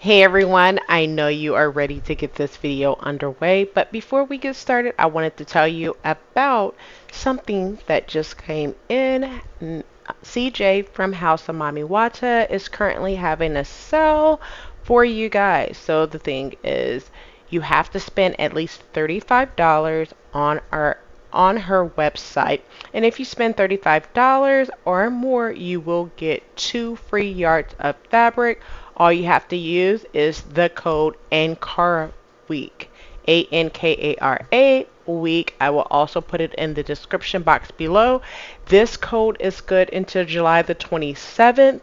Hey everyone, I know you are ready to get this video underway, but before we get started, I wanted to tell you about something that just came in. CJ from House of Mami Wata is currently having a sale for you guys. So the thing is, you have to spend at least $35 on her website. And if you spend $35 or more, you will get 2 free yards of fabric. All you have to use is the code ANKARA week. ANKARA week. I will also put it in the description box below. This code is good until July the 27th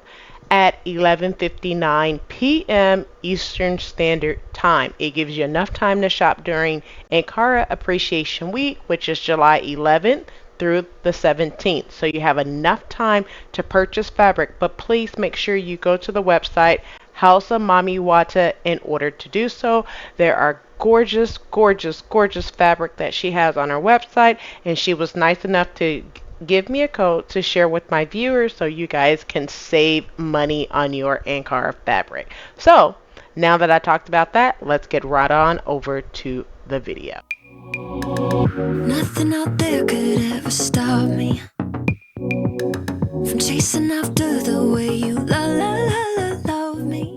at 11:59 p.m. Eastern Standard Time. It gives you enough time to shop during Ankara Appreciation Week, which is July 11th through the 17th. So you have enough time to purchase fabric, but please make sure you go to the website House of Mami Wata in order to do so. There are gorgeous, gorgeous, gorgeous fabric that she has on her website, and she was nice enough to give me a code to share with my viewers so you guys can save money on your Ankara fabric. So now that I talked about that, let's get right on over to the video. Nothing out there could ever stop me from chasing after the way you love me.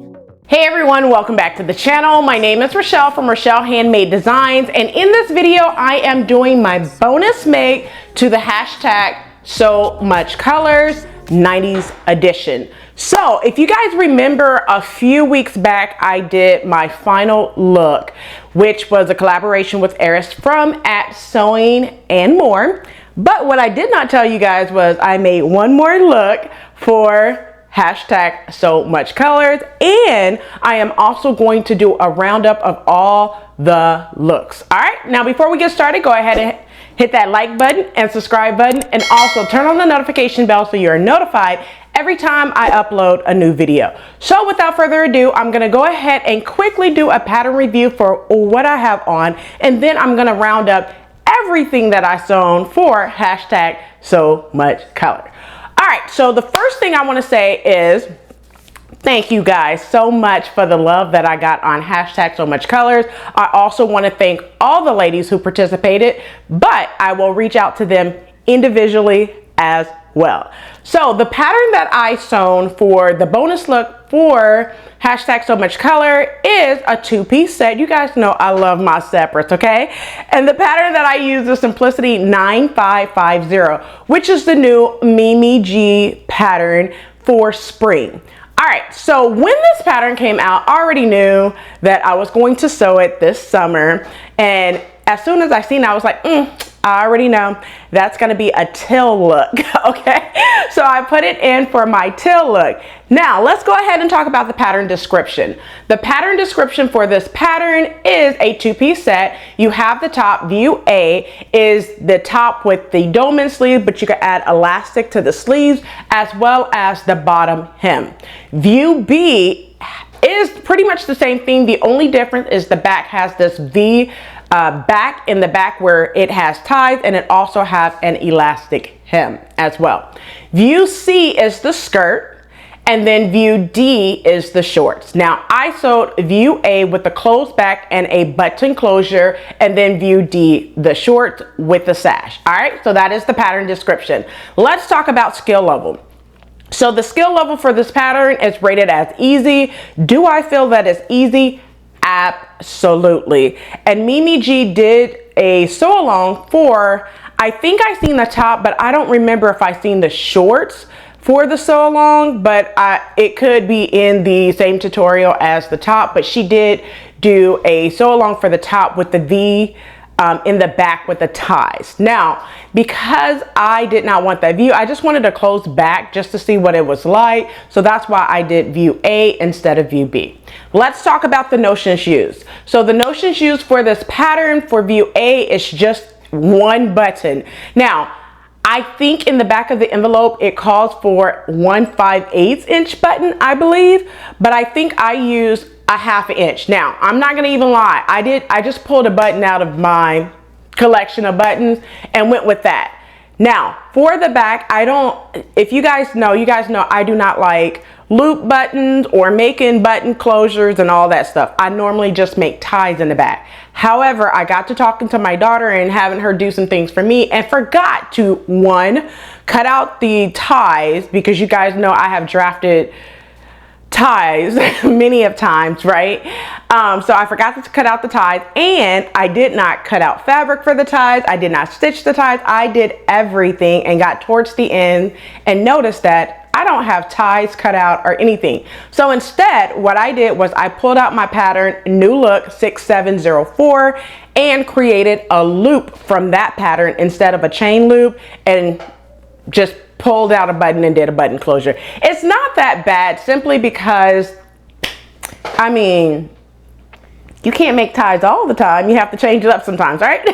Hey everyone, welcome back to the channel. My name is Rochelle from Rochelle.Handmade.Designs, and in this video I am doing my bonus make to the hashtag So Much Colors 90s edition. So if you guys remember, a few weeks back I did my final look, which was a collaboration with Eris from @Sewing and More. But what I did not tell you guys was I made one more look for hashtag So Much Colors, and I am also going to do a roundup of all the looks. All right, now before we get started, go ahead and hit that like button and subscribe button, and also turn on the notification bell so you're notified every time I upload a new video. So without further ado, I'm gonna go ahead and quickly do a pattern review for what I have on, and then I'm gonna round up everything that I sewn for hashtag So Much Color. All right, so the first thing I want to say is thank you guys so much for the love that I got on hashtag So Much Colors. I also want to thank all the ladies who participated, but I will reach out to them individually as well. So the pattern that I sewn for the bonus look for hashtag So Much Color is a 2-piece set. You guys know I love my separates, okay? And the pattern that I use is Simplicity 9550, which is the new Mimi G pattern for spring. All right, so when this pattern came out, I already knew that I was going to sew it this summer, and as soon as I seen it, I was like, I already know that's gonna be a teal look, okay? So I put it in for my teal look. Now let's go ahead and talk about the pattern description. The pattern description for this pattern is a 2-piece set. You have the top. View A is the top with the dolman sleeve, but you can add elastic to the sleeves as well as the bottom hem. View B is pretty much the same thing. The only difference is the back has this V back in the back where it has ties, and it also has an elastic hem as well. View C is the skirt, and then view D is the shorts. Now I sewed view A with the closed back and a button closure, and then view D the shorts with the sash. All right, so that is the pattern description. Let's talk about skill level. So the skill level for this pattern is rated as easy. Do I feel that it's easy? Absolutely. And Mimi G did a sew along for, I think I seen the top, but I don't remember if I seen the shorts for the sew along, but it could be in the same tutorial as the top, but she did do a sew along for the top with the V in the back with the ties. Now, because I did not want that view, I just wanted a closed back just to see what it was like. So that's why I did view A instead of view B. Let's talk about the notions used. So the notions used for this pattern for view A is just one button. Now, I think in the back of the envelope, it calls for 1/5/8 inch button, I believe, but I think I used a 1/2 inch. Now, I'm not gonna even lie. I just pulled a button out of my collection of buttons and went with that. Now, for the back, if you guys know, I do not like loop buttons or making button closures and all that stuff. I normally just make ties in the back. However, I got to talking to my daughter and having her do some things for me and forgot to, one, cut out the ties, because you guys know I have drafted ties many of times, right? So I forgot to cut out the ties, and I did not cut out fabric for the ties. I did not stitch the ties. I did everything and got towards the end and noticed that I don't have ties cut out or anything. So instead, what I did was I pulled out my pattern, New Look 6704, and created a loop from that pattern instead of a chain loop, and just pulled out a button and did a button closure. It's not that bad, simply because, I mean, you can't make ties all the time. You have to change it up sometimes, right?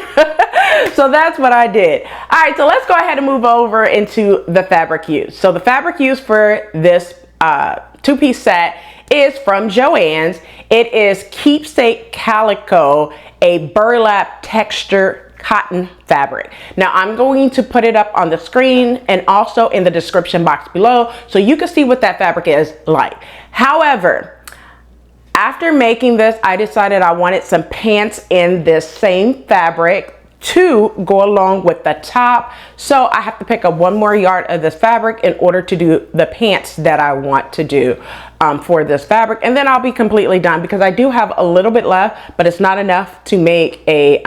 So that's what I did. All right, so let's go ahead and move over into the fabric used. So the fabric used for this two-piece set is from Joann's. It is Keepsake Calico, a burlap texture cotton fabric. Now I'm going to put it up on the screen and also in the description box below so you can see what that fabric is like. However, after making this, I decided I wanted some pants in this same fabric to go along with the top. So I have to pick up one more yard of this fabric in order to do the pants that I want to do for this fabric. And then I'll be completely done, because I do have a little bit left, but it's not enough to make a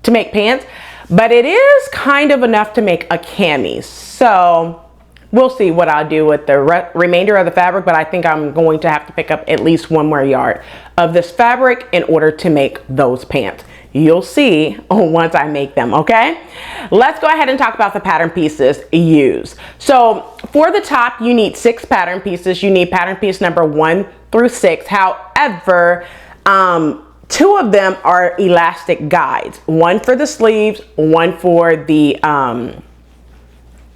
pants, but it is kind of enough to make a cami. So we'll see what I'll do with the remainder of the fabric, but I think I'm going to have to pick up at least one more yard of this fabric in order to make those pants. You'll see once I make them, okay? Let's go ahead and talk about the pattern pieces used. So for the top, you need 6 pattern pieces. You need pattern piece number 1 through 6. However, 2 of them are elastic guides. One for the sleeves, one for the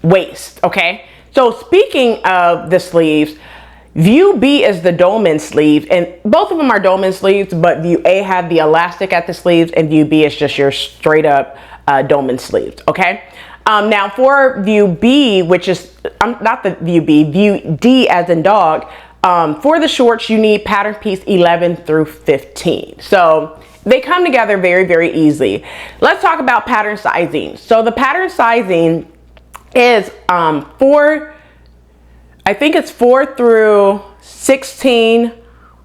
waist, okay? So speaking of the sleeves, View B is the dolman sleeves, and both of them are dolman sleeves, but View A have the elastic at the sleeves, and View B is just your straight up dolman sleeves, okay? Now for View B, which is, not the View B, View D as in dog, for the shorts, you need pattern piece 11 through 15. So they come together very, very easily. Let's talk about pattern sizing. So the pattern sizing is I think it's 4 through 16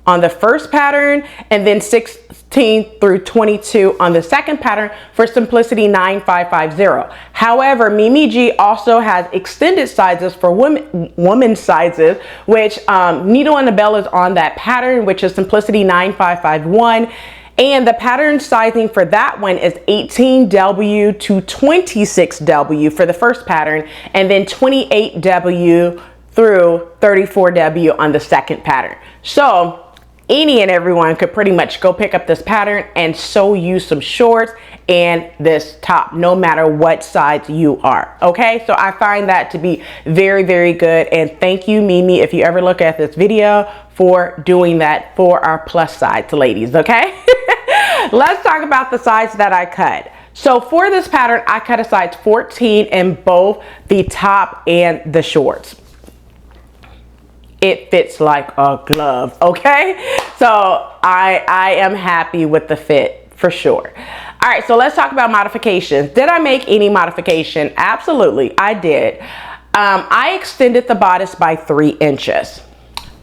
on the first pattern, and then 16 through 22 on the second pattern for Simplicity 9550. However, Mimi G also has extended sizes for women sizes, which Needle and the Bell is on that pattern, which is Simplicity 9551. And the pattern sizing for that one is 18W to 26W for the first pattern, and then 28W through 34W on the second pattern. So any and everyone could pretty much go pick up this pattern and sew you some shorts and this top, no matter what size you are, okay? So I find that to be very, very good, and thank you, Mimi, if you ever look at this video, for doing that for our plus size ladies, okay? Let's talk about the size that I cut. So for this pattern, I cut a size 14 in both the top and the shorts. It fits like a glove, okay? So I am happy with the fit for sure. All right, so let's talk about modifications. Did I make any modification? Absolutely, I did. I extended the bodice by 3 inches.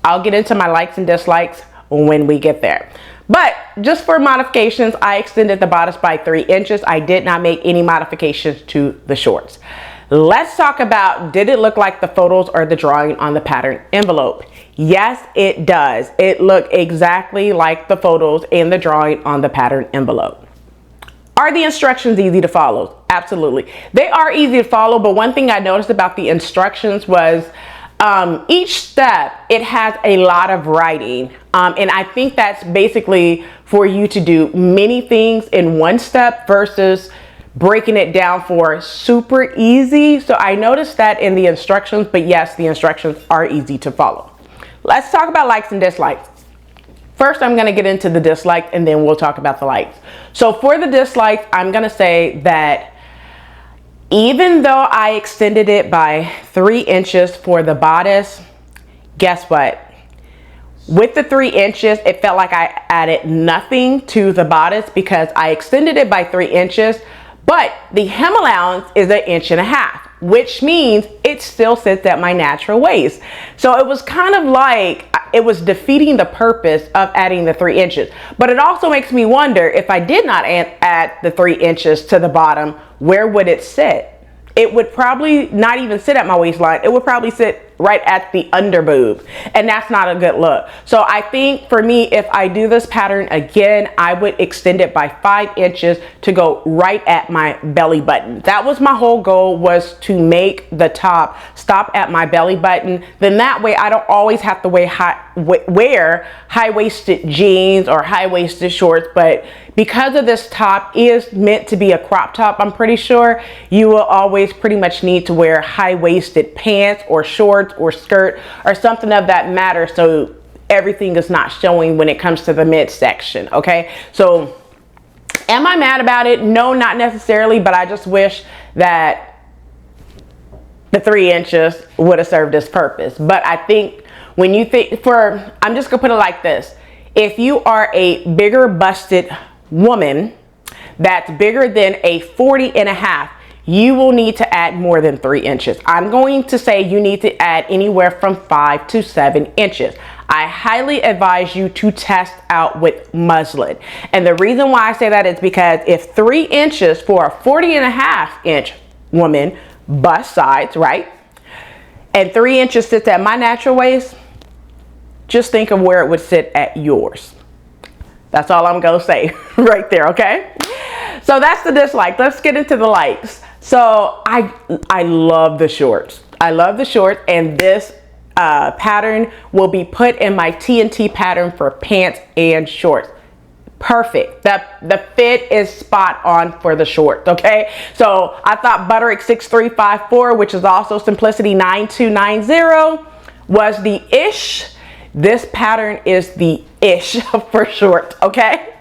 I'll get into my likes and dislikes when we get there. But just for modifications, I extended the bodice by 3 inches. I did not make any modifications to the shorts. Let's talk about, did it look like the photos or the drawing on the pattern envelope? Yes, it does. It looked exactly like the photos and the drawing on the pattern envelope. Are the instructions easy to follow? Absolutely. They are easy to follow, but one thing I noticed about the instructions was each step, it has a lot of writing. And I think that's basically for you to do many things in one step versus breaking it down for super easy. So I noticed that in the instructions, but yes, the instructions are easy to follow. Let's talk about likes and dislikes. First, I'm going to get into the dislikes, and then we'll talk about the likes. So for the dislikes, I'm going to say that even though I extended it by 3 inches for the bodice, guess what? With the 3 inches, it felt like I added nothing to the bodice because I extended it by 3 inches, but the hem allowance is 1.5 inches, which means it still sits at my natural waist. So it was kind of like it was defeating the purpose of adding the 3 inches. But it also makes me wonder, if I did not add the 3 inches to the bottom, where would it sit? It would probably not even sit at my waistline. It would probably sit right at the under boob, and that's not a good look. So I think for me, if I do this pattern again, I would extend it by 5 inches to go right at my belly button. That was my whole goal, was to make the top stop at my belly button. Then that way I don't always have to wear high-waisted jeans or high-waisted shorts. But because of this top is meant to be a crop top, I'm pretty sure you will always pretty much need to wear high-waisted pants or shorts or skirt or something of that matter, so everything is not showing when it comes to the midsection. Okay, so am I mad about it? No, not necessarily, but I just wish that the 3 inches would have served its purpose. But I think when you think, I'm just gonna put it like this: if you are a bigger busted woman that's bigger than a 40.5, you will need to add more than 3 inches. I'm going to say you need to add anywhere from 5 to 7 inches. I highly advise you to test out with muslin. And the reason why I say that is because if 3 inches for a 40.5-inch woman, bust sides, right? And 3 inches sits at my natural waist, just think of where it would sit at yours. That's all I'm gonna say right there, okay? So that's the dislike. Let's get into the likes. So I love the shorts. I love the shorts, and this pattern will be put in my TNT pattern for pants and shorts. Perfect. The fit is spot on for the shorts, okay? So I thought Butterick 6354, which is also Simplicity 9290, was the ish. This pattern is the ish for shorts, okay?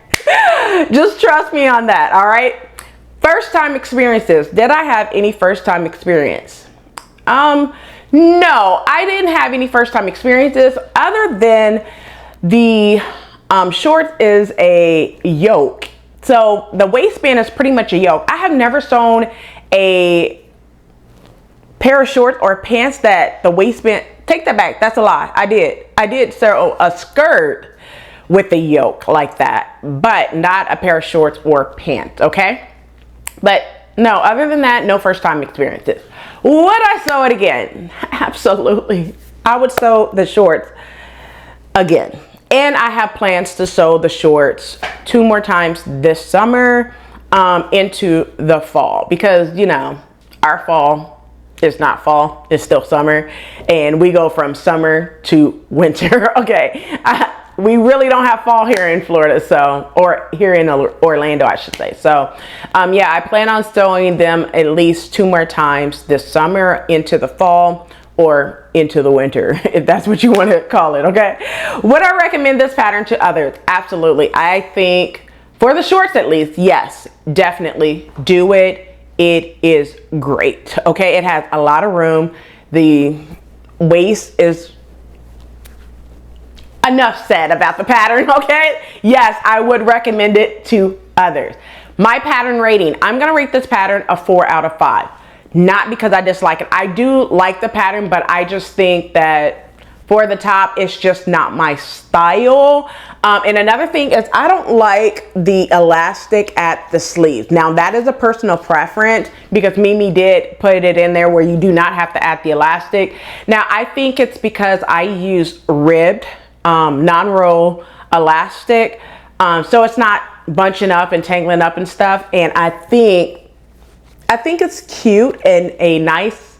Just trust me on that, all right? First time experiences. Did I have any first time experience? No, I didn't have any first time experiences other than the shorts is a yoke. So the waistband is pretty much a yoke. I have never sewn a pair of shorts or pants that the waistband, take that back, that's a lie. I did sew a skirt with a yoke like that, but not a pair of shorts or pants, okay? But no, other than that, no first time experiences. Would I sew it again? Absolutely. I would sew the shorts again. And I have plans to sew the shorts 2 more times this summer into the fall, because, you know, our fall is not fall, it's still summer, and we go from summer to winter. Okay, we really don't have fall here in Florida, so, or here in Orlando, I should say. So yeah, I plan on sewing them at least 2 more times this summer into the fall or into the winter, if that's what you want to call it. Okay, would I recommend this pattern to others? Absolutely. I think for the shorts at least, yes, definitely do it. It is great. Okay, it has a lot of room. The waist is enough said about the pattern. Okay, yes, I would recommend it to others. My pattern rating, I'm gonna rate this pattern a 4 out of 5. Not because I dislike it. I do like the pattern, but I just think that for the top, it's just not my style. And another thing is I don't like the elastic at the sleeves. Now that is a personal preference, because Mimi did put it in there where you do not have to add the elastic. Now I think it's because I use ribbed non-roll elastic, so it's not bunching up and tangling up and stuff. And I think it's cute and a nice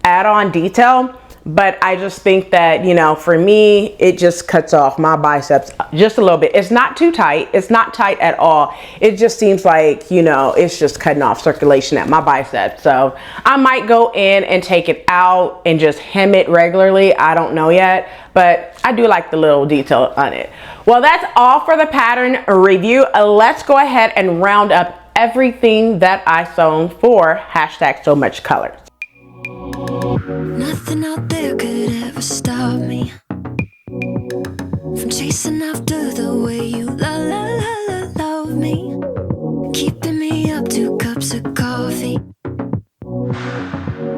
add-on detail, but I just think that, you know, for me, it just cuts off my biceps just a little bit. It's not too tight. It's not tight at all. It just seems like, you know, it's just cutting off circulation at my biceps. So I might go in and take it out and just hem it regularly. I don't know yet, but I do like the little detail on it. Well, that's all for the pattern review. Let's go ahead and round up everything that I sewn for #SoMuchColors. Nothing out there could ever stop me from chasing after the way you love me. Keeping me up 2 cups of coffee.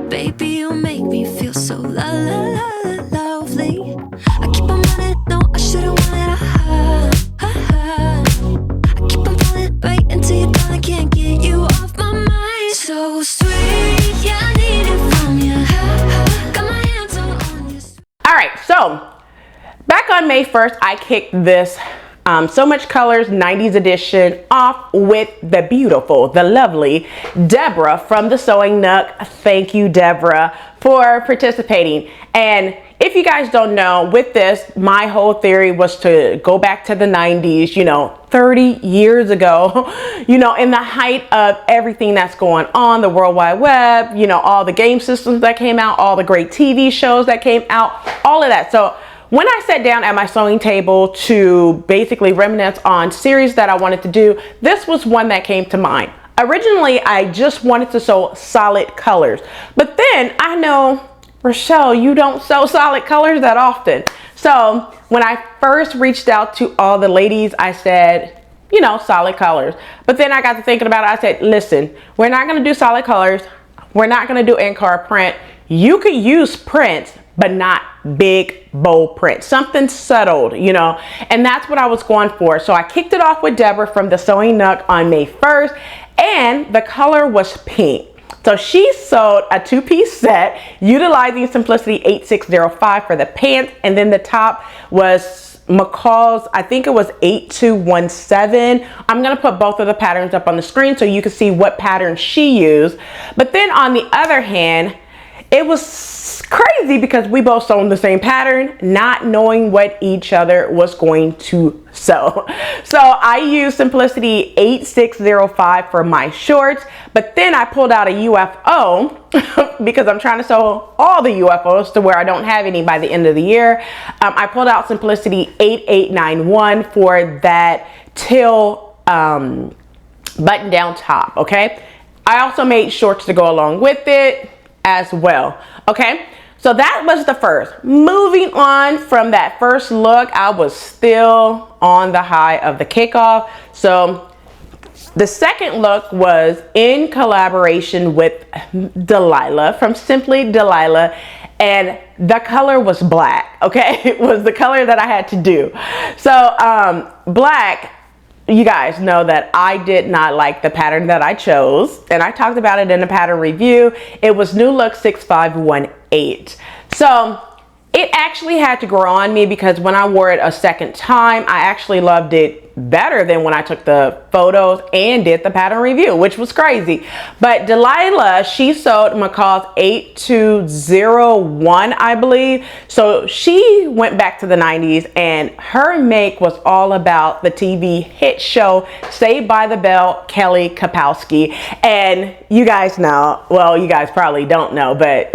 Baby, you make me feel so lovely. I keep on running, no, I should've wanted I keep on falling right into your thought, I can't get you off my mind. So sweet, yeah, I need it from you. Got my hands all on you. All right, so back on May 1st, I kicked this So Much Colors 90s edition off with the beautiful, the lovely Debra from the Sewing Nook. Thank you, Debra, for participating. And if you guys don't know, with this, my whole theory was to go back to the 90s, you know, 30 years ago, you know, in the height of everything that's going on, the World Wide Web, you know, all the game systems that came out, all the great TV shows that came out, all of that. So when I sat down at my sewing table to basically reminisce on series that I wanted to do, this was one that came to mind. Originally, I just wanted to sew solid colors, but then I know, Rochelle, you don't sew solid colors that often. So when I first reached out to all the ladies, I said, you know, solid colors. But then I got to thinking about it. I said, listen, we're not going to do solid colors. We're not going to do in-card print. You could use prints, but not big, bold print, something settled, you know, and that's what I was going for. So I kicked it off with Debra from the Sewing Nook on May 1st, and the color was pink. So she sewed a 2-piece set utilizing Simplicity 8605 for the pants, and then the top was McCall's, I think it was 8217. I'm going to put both of the patterns up on the screen so you can see what pattern she used. But then on the other hand, it was crazy because we both sewn the same pattern, not knowing what each other was going to sew. So I used Simplicity 8605 for my shorts, but then I pulled out a UFO because I'm trying to sew all the UFOs to where I don't have any by the end of the year. I pulled out Simplicity 8891 for that Teal button down top, okay? I also made shorts to go along with it as well. Okay, so that was the first. Moving on from that first look, I was still on the high of the kickoff. So the second look was in collaboration with Delilah from Simply Delilah, and the color was black. Okay, it was the color that I had to do. So black, you guys know that I did not like the pattern that I chose, and I talked about it in a pattern review. It was New Look 6518. So it actually had to grow on me because when I wore it a second time, I actually loved it better than when I took the photos and did the pattern review, which was crazy. But Delilah, she sewed McCall's 8201, I believe. So she went back to the 90s, and her make was all about the TV hit show Saved by the Bell, Kelly Kapowski. And you guys know, well, you guys probably don't know, but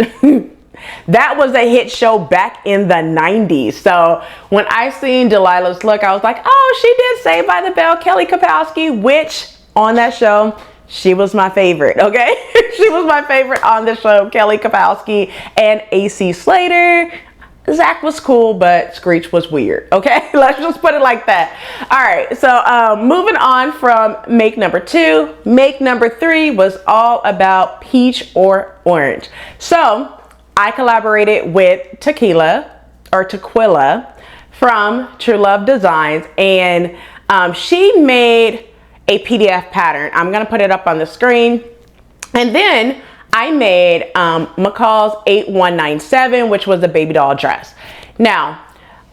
that was a hit show back in the 90s. So when I seen Delilah's look, I was like, oh, she did Saved by the Bell, Kelly Kapowski, which on that show, she was my favorite, okay? She was my favorite on the show, Kelly Kapowski and AC Slater. Zach was cool, but Screech was weird, okay? Let's just put it like that. All right, so moving on from make number 2, make number 3 was all about peach or orange. So I collaborated with Tequila from TruLuv Designs, and she made a PDF pattern. I'm gonna put it up on the screen. And then I made McCall's 8197, which was a baby doll dress. Now,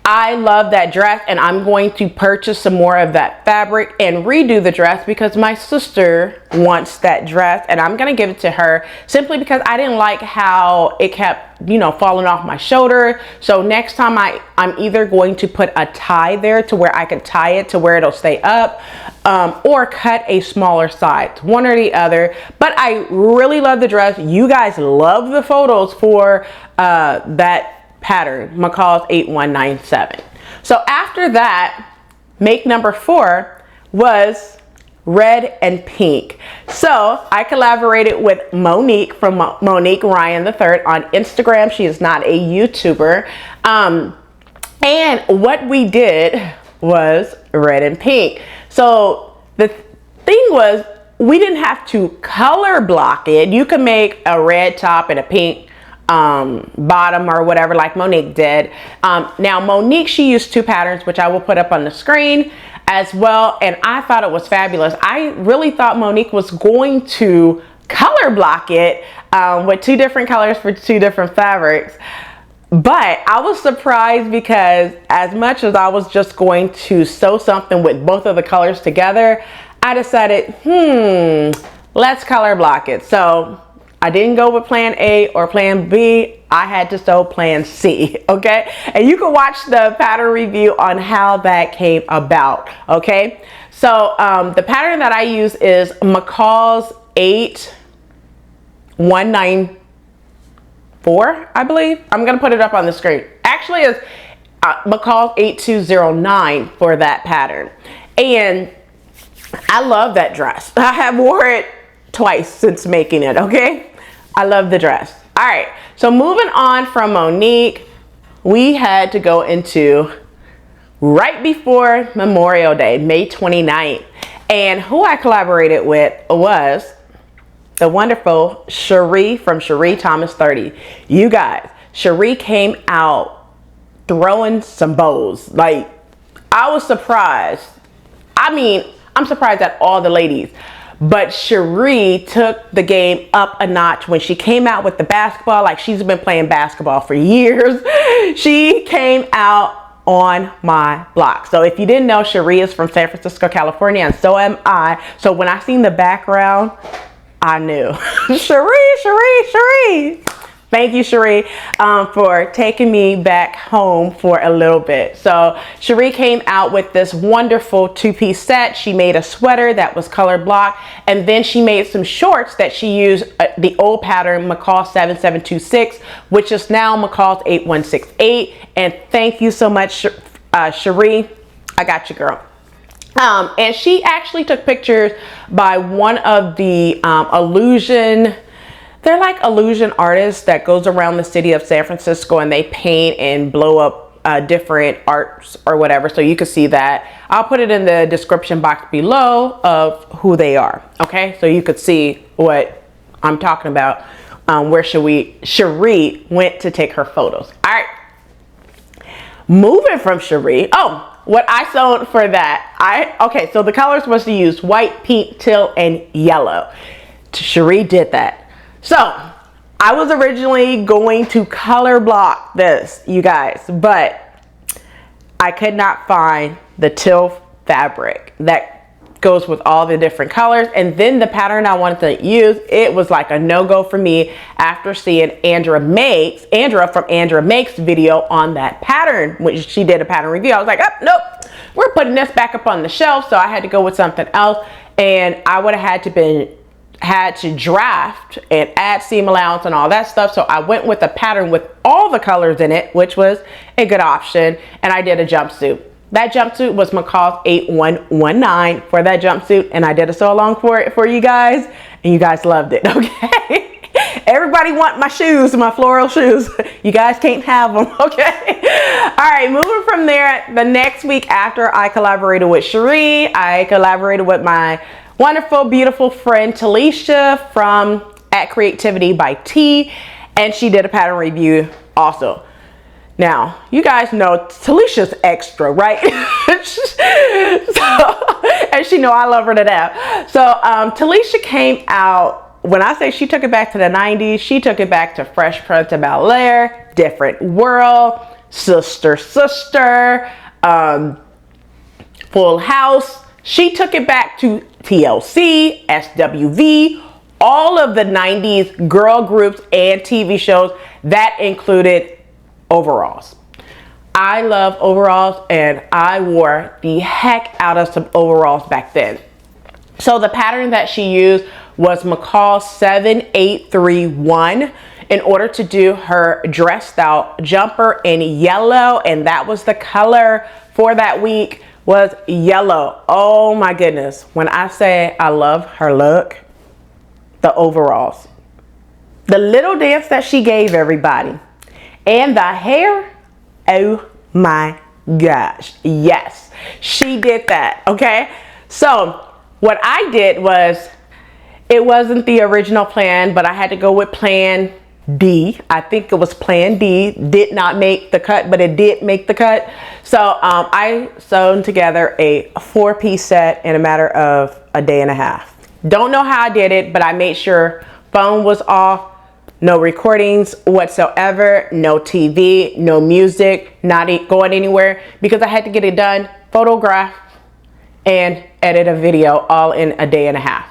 I love that dress, and I'm going to purchase some more of that fabric and redo the dress because my sister wants that dress, and I'm gonna give it to her simply because I didn't like how it kept, you know, falling off my shoulder. So next time I'm either going to put a tie there to where I can tie it to where it'll stay up, or cut a smaller size, one or the other. But I really love the dress. You guys love the photos for that pattern, McCall's 8197. So after that, make number 4 was red and pink. So I collaborated with Monique from Moniqueryaniii on Instagram. She is not a YouTuber. And what we did was red and pink. So the thing was, we didn't have to color block it. You can make a red top and a pink bottom or whatever like Monique did. Now Monique, she used 2 patterns, which I will put up on the screen as well, and I thought it was fabulous. I really thought Monique was going to color block it with 2 different colors for 2 different fabrics, but I was surprised because as much as I was just going to sew something with both of the colors together, I decided, let's color block it. So I didn't go with plan A or plan B. I had to sew plan C, okay? And you can watch the pattern review on how that came about, okay? So the pattern that I use is McCall's 8194, I believe. I'm gonna put it up on the screen. Actually, it's McCall's 8209 for that pattern. And I love that dress. I have wore it twice since making it, okay? I love the dress. All right, so moving on from Monique, we had to go into right before Memorial Day, May 29th. And who I collaborated with was the wonderful Cherie from Sheree Thomas 30. You guys, Cherie came out throwing some bows. Like, I was surprised. I mean, I'm surprised at all the ladies, but Cherie took the game up a notch when she came out with the basketball. Like, she's been playing basketball for years. She came out on my block. So if you didn't know, Cherie is from San Francisco, California, and so am I. So when I seen the background, I knew. Cherie. Thank you, Cherie, for taking me back home for a little bit. So Cherie came out with this wonderful 2-piece set. She made a sweater that was color block, and then she made some shorts that she used the old pattern McCall 7726, which is now McCall's 8168. And thank you so much, Cherie. I got you, girl. And she actually took pictures by one of the they're like illusion artists that goes around the city of San Francisco, and they paint and blow up different arts or whatever. So you can see that. I'll put it in the description box below of who they are. Okay, so you could see what I'm talking about, where Cherie went to take her photos. All right, moving from Cherie. Oh, what I sewed for that. Okay, so the colors was to use white, pink, teal, and yellow. Cherie did that. So I was originally going to color block this, you guys, but I could not find the teal fabric that goes with all the different colors. And then the pattern I wanted to use, it was like a no-go for me after seeing Andra from Andra Makes video on that pattern, which she did a pattern review. I was like, oh, nope, we're putting this back up on the shelf. So I had to go with something else, and I would have had to draft and add seam allowance and all that stuff. So I went with a pattern with all the colors in it, which was a good option, and I did a jumpsuit. That jumpsuit was McCall's 8119 for that jumpsuit, and I did a sew along for it for you guys, and you guys loved it. Okay, everybody want my shoes, my floral shoes. You guys can't have them. Okay, all right, moving from there, the next week after I collaborated with Cherie, I collaborated with my wonderful, beautiful friend Talisha from @Creativity by T, and she did a pattern review also. Now, you guys know Talisha's extra, right? And she know I love her to death. So Talisha came out, when I say she took it back to the 90s, she took it back to Fresh Prince of Bel-Air, Different World, Sister, Full House. She took it back to TLC, SWV, all of the 90s girl groups and TV shows that included overalls. I love overalls, and I wore the heck out of some overalls back then. So the pattern that she used was McCall 7831 in order to do her dress style jumper in yellow, and that was the color for that week was yellow. Oh my goodness. When I say I love her look, the overalls, the little dance that she gave everybody, and the hair, oh my gosh, yes, she did that. Okay, so what I did was, it wasn't the original plan, but I had to go with plan D. I think it was plan D. Did not make the cut, but it did make the cut. So I sewn together a 4-piece set in a matter of a day and a half. Don't know how I did it, but I made sure phone was off, no recordings whatsoever, no TV, no music, not going anywhere, because I had to get it done, photograph, and edit a video all in a day and a half.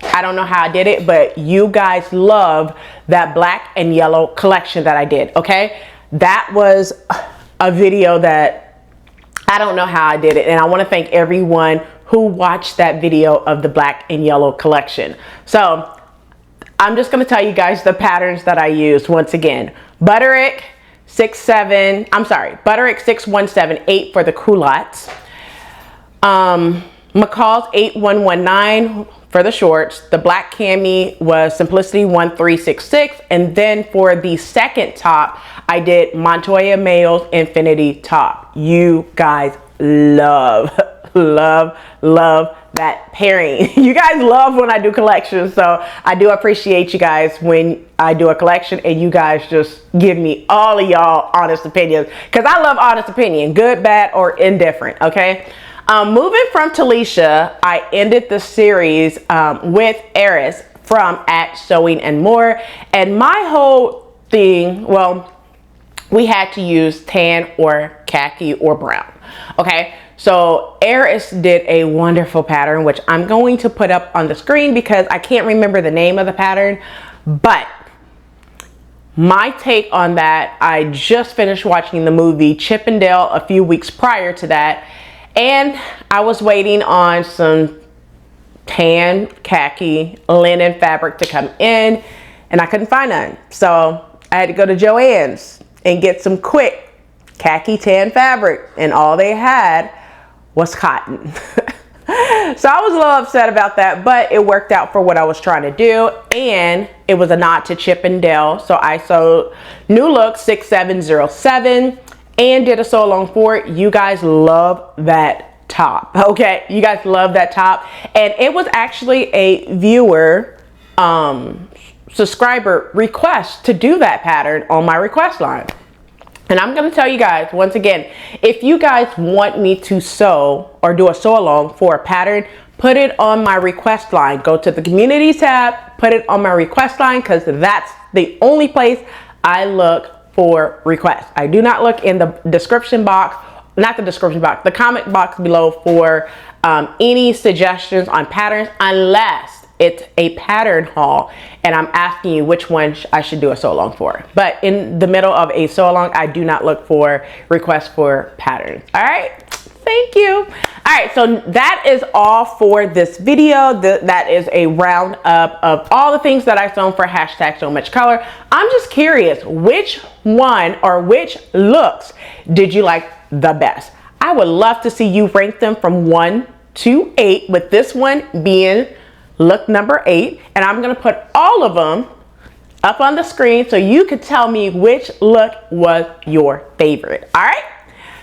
I don't know how I did it, but you guys love that black and yellow collection that I did, okay? That was a video that I don't know how I did it, and I want to thank everyone who watched that video of the black and yellow collection. So I'm just going to tell you guys the patterns that I used once again. Butterick 6178 for the culottes. McCall's 8119 for the shorts. The black cami was Simplicity 1366, and then for the second top I did Montoya Mayo's Infinity top. You guys love that pairing. You guys love when I do collections, so I do appreciate you guys when I do a collection and you guys just give me all of y'all honest opinions, because I love honest opinion, good, bad, or indifferent. Okay. Moving from Talisha, I ended the series with Eris from @Sewing and More, and my whole thing, well, we had to use tan or khaki or brown. Okay, so Eris did a wonderful pattern, which I'm going to put up on the screen because I can't remember the name of the pattern, but my take on that, I just finished watching the movie Chip and Dale a few weeks prior to that, and I was waiting on some tan, khaki, linen fabric to come in, and I couldn't find none. So I had to go to Joann's and get some quick khaki tan fabric, and all they had was cotton. So I was a little upset about that, but it worked out for what I was trying to do, and it was a nod to Chip and Dale. So I sewed New Look 6707 and did a sew along for it. You guys love that top. Okay, you guys love that top, and it was actually a viewer subscriber request to do that pattern on my request line. And I'm going to tell you guys once again, if you guys want me to sew or do a sew along for a pattern, put it on my request line. Go to the community tab, put it on my request line, because that's the only place I look for requests. I do not look in the description box, not the description box, the comment box below for any suggestions on patterns, unless it's a pattern haul and I'm asking you which one I should do a sew along for. But in the middle of a sew along, I do not look for requests for patterns. All right, thank you. All right, so that is all for this video. That is a roundup of all the things that I sewn for #SoMuchColor. I'm just curious, which one or which looks did you like the best? I would love to see you rank them from 1 to 8, with this one being look number 8, and I'm gonna put all of them up on the screen so you could tell me which look was your favorite. All right,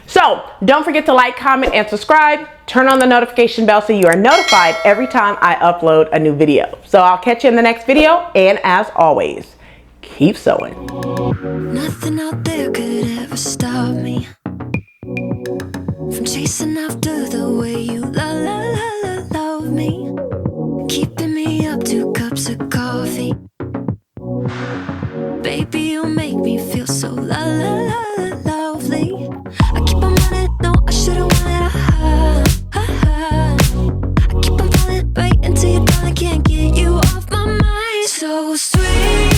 so don't forget to like, comment, and subscribe. Turn on the notification bell so you are notified every time I upload a new video. So I'll catch you in the next video, and as always, keep sewing. Nothing out there could ever stop me from chasing after the way you love me. Keeping me up 2 cups of coffee. Baby, you make me feel so lovely. I keep on running, no, I should've wanted I keep on falling right into your thought, I can't get you off my mind. So sweet.